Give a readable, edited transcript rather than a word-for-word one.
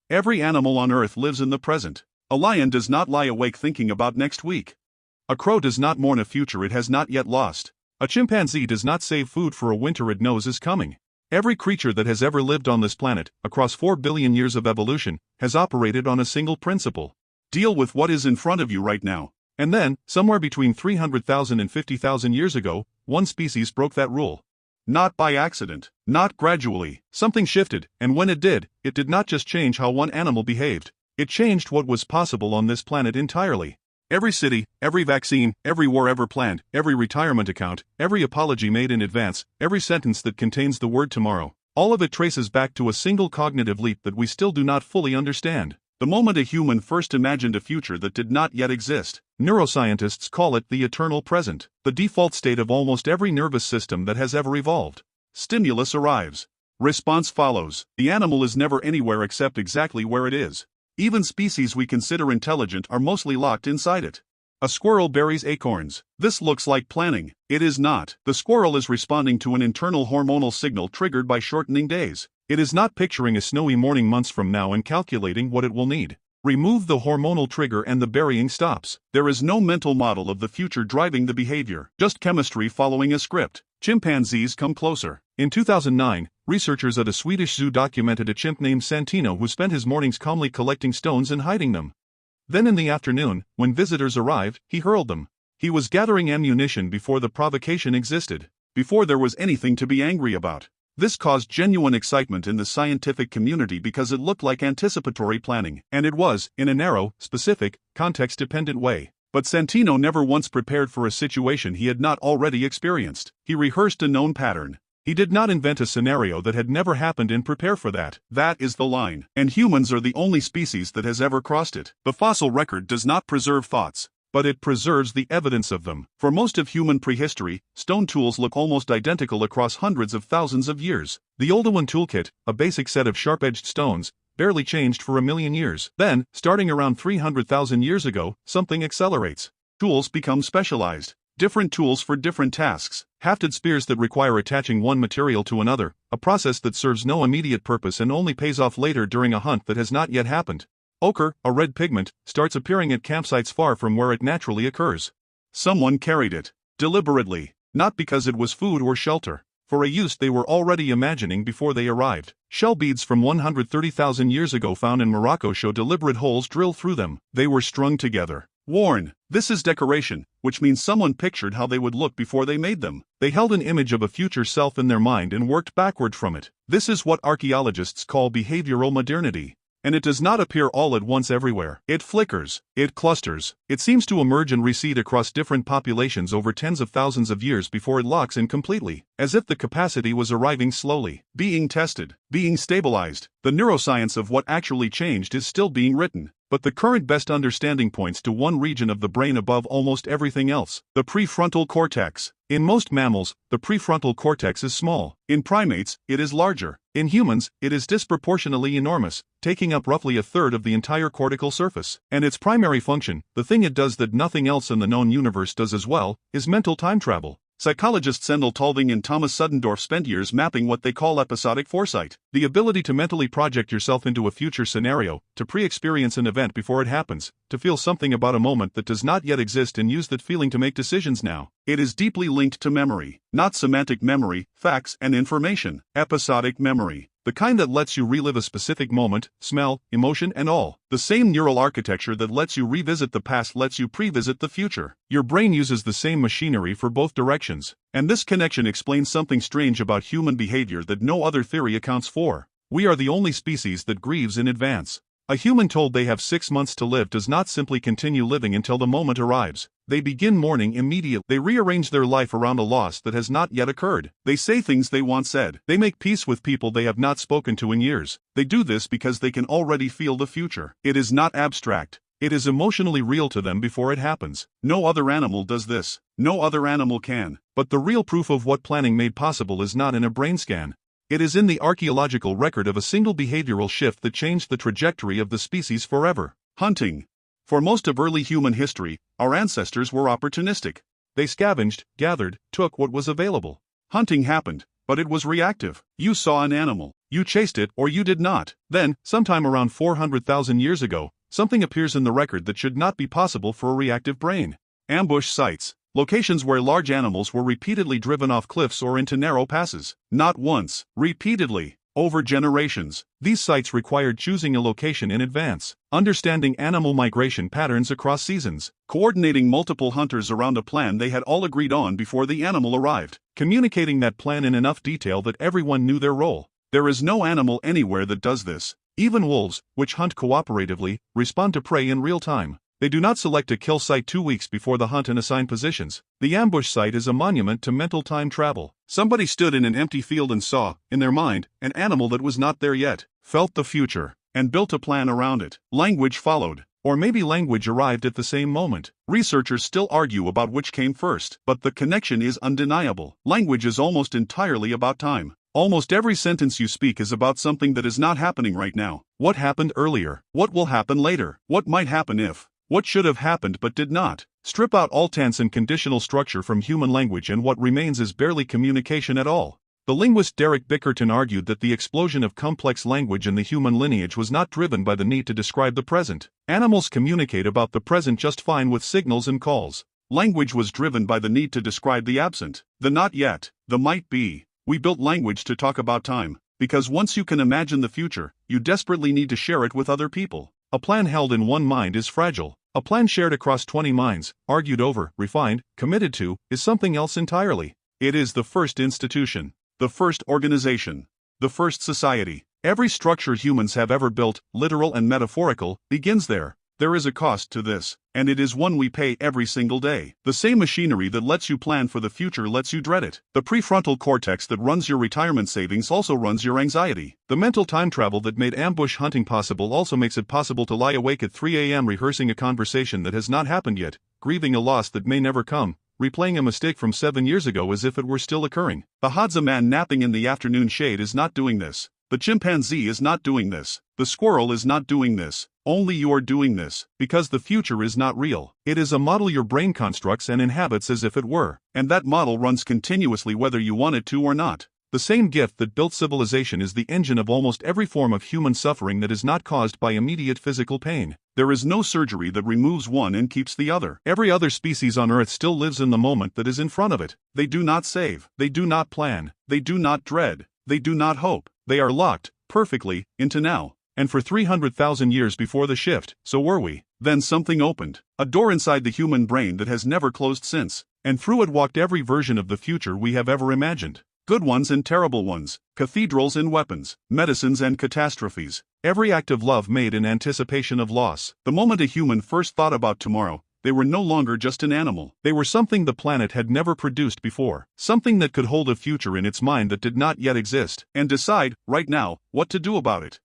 Every animal on Earth lives in the present. A lion does not lie awake thinking about next week. A crow does not mourn a future it has not yet lost. A chimpanzee does not save food for a winter it knows is coming. Every creature that has ever lived on this planet, across 4 billion years of evolution, has operated on a single principle. Deal with what is in front of you right now. And then, somewhere between 300,000 and 50,000 years ago, one species broke that rule. Not by accident, not gradually. Something shifted, and when it did not just change how one animal behaved. It changed what was possible on this planet entirely. Every city, every vaccine, every war ever planned, every retirement account, every apology made in advance, every sentence that contains the word tomorrow, all of it traces back to a single cognitive leap that we still do not fully understand. The moment a human first imagined a future that did not yet exist. Neuroscientists call it the eternal present, the default state of almost every nervous system that has ever evolved. Stimulus arrives. Response follows. The animal is never anywhere except exactly where it is. Even species we consider intelligent are mostly locked inside it. A squirrel buries acorns. This looks like planning. It is not. The squirrel is responding to an internal hormonal signal triggered by shortening days. It is not picturing a snowy morning months from now and calculating what it will need. Remove the hormonal trigger and the burying stops. There is no mental model of the future driving the behavior, just chemistry following a script. Chimpanzees come closer. In 2009, researchers at a Swedish zoo documented a chimp named Santino who spent his mornings calmly collecting stones and hiding them. Then in the afternoon, when visitors arrived, he hurled them. He was gathering ammunition before the provocation existed, before there was anything to be angry about. This caused genuine excitement in the scientific community because it looked like anticipatory planning, and it was, in a narrow, specific, context-dependent way. But Santino never once prepared for a situation he had not already experienced. He rehearsed a known pattern. He did not invent a scenario that had never happened and prepare for that. That is the line. And humans are the only species that has ever crossed it. The fossil record does not preserve thoughts, but it preserves the evidence of them. For most of human prehistory, stone tools look almost identical across hundreds of thousands of years. The Oldowan toolkit, a basic set of sharp-edged stones, barely changed for 1 million years. Then, starting around 300,000 years ago, something accelerates. Tools become specialized. Different tools for different tasks. Hafted spears that require attaching one material to another, a process that serves no immediate purpose and only pays off later during a hunt that has not yet happened. Ochre, a red pigment, starts appearing at campsites far from where it naturally occurs. Someone carried it. Deliberately. Not because it was food or shelter. For a use they were already imagining before they arrived. Shell beads from 130,000 years ago found in Morocco show deliberate holes drilled through them. They were strung together. Worn. This is decoration, which means someone pictured how they would look before they made them. They held an image of a future self in their mind and worked backward from it. This is what archaeologists call behavioral modernity. And it does not appear all at once everywhere. It flickers. It clusters. It seems to emerge and recede across different populations over tens of thousands of years before it locks in completely, as if the capacity was arriving slowly, being tested, being stabilized. The neuroscience of what actually changed is still being written. But the current best understanding points to one region of the brain above almost everything else, the prefrontal cortex. In most mammals, the prefrontal cortex is small. In primates, it is larger. In humans, it is disproportionately enormous, taking up roughly a third of the entire cortical surface. And its primary function, the thing it does that nothing else in the known universe does as well, is mental time travel. Psychologists Sendel Tulving and Thomas Suddendorf spent years mapping what they call episodic foresight, the ability to mentally project yourself into a future scenario, to pre-experience an event before it happens, to feel something about a moment that does not yet exist and use that feeling to make decisions now. It is deeply linked to memory, not semantic memory, facts and information, episodic memory. The kind that lets you relive a specific moment, smell, emotion and all. The same neural architecture that lets you revisit the past lets you previsit the future. Your brain uses the same machinery for both directions. And this connection explains something strange about human behavior that no other theory accounts for. We are the only species that grieves in advance. A human told they have 6 months to live does not simply continue living until the moment arrives. They begin mourning immediately. They rearrange their life around a loss that has not yet occurred. They say things they once said. They make peace with people they have not spoken to in years. They do this because they can already feel the future. It is not abstract. It is emotionally real to them before it happens. No other animal does this. No other animal can. But the real proof of what planning made possible is not in a brain scan. It is in the archaeological record of a single behavioral shift that changed the trajectory of the species forever. Hunting. For most of early human history, our ancestors were opportunistic. They scavenged, gathered, took what was available. Hunting happened, but it was reactive. You saw an animal. You chased it or you did not. Then, sometime around 400,000 years ago, something appears in the record that should not be possible for a reactive brain. Ambush sites. Locations where large animals were repeatedly driven off cliffs or into narrow passes. Not once, repeatedly. Over generations, these sites required choosing a location in advance, understanding animal migration patterns across seasons, coordinating multiple hunters around a plan they had all agreed on before the animal arrived, communicating that plan in enough detail that everyone knew their role. There is no animal anywhere that does this. Even wolves, which hunt cooperatively, respond to prey in real time. They do not select a kill site 2 weeks before the hunt and assign positions. The ambush site is a monument to mental time travel. Somebody stood in an empty field and saw, in their mind, an animal that was not there yet, felt the future, and built a plan around it. Language followed. Or maybe language arrived at the same moment. Researchers still argue about which came first, but the connection is undeniable. Language is almost entirely about time. Almost every sentence you speak is about something that is not happening right now. What happened earlier? What will happen later? What might happen if? What should have happened but did not? Strip out all tense and conditional structure from human language and what remains is barely communication at all. The linguist Derek Bickerton argued that the explosion of complex language in the human lineage was not driven by the need to describe the present. Animals communicate about the present just fine with signals and calls. Language was driven by the need to describe the absent, the not yet, the might be. We built language to talk about time, because once you can imagine the future, you desperately need to share it with other people. A plan held in one mind is fragile. A plan shared across 20 minds, argued over, refined, committed to, is something else entirely. It is the first institution, the first organization, the first society. Every structure humans have ever built, literal and metaphorical, begins there. There is a cost to this, and it is one we pay every single day. The same machinery that lets you plan for the future lets you dread it. The prefrontal cortex that runs your retirement savings also runs your anxiety. The mental time travel that made ambush hunting possible also makes it possible to lie awake at 3 a.m. rehearsing a conversation that has not happened yet, grieving a loss that may never come, replaying a mistake from 7 years ago as if it were still occurring. The Hadza man napping in the afternoon shade is not doing this. The chimpanzee is not doing this. The squirrel is not doing this. Only you are doing this, because the future is not real. It is a model your brain constructs and inhabits as if it were, and that model runs continuously whether you want it to or not. The same gift that built civilization is the engine of almost every form of human suffering that is not caused by immediate physical pain. There is no surgery that removes one and keeps the other. Every other species on Earth still lives in the moment that is in front of it. They do not save. They do not plan. They do not dread. They do not hope. They are locked, perfectly, into now. And for 300,000 years before the shift, so were we. Then something opened. A door inside the human brain that has never closed since. And through it walked every version of the future we have ever imagined. Good ones and terrible ones. Cathedrals and weapons. Medicines and catastrophes. Every act of love made in anticipation of loss. The moment a human first thought about tomorrow, they were no longer just an animal. They were something the planet had never produced before. Something that could hold a future in its mind that did not yet exist, and decide, right now, what to do about it.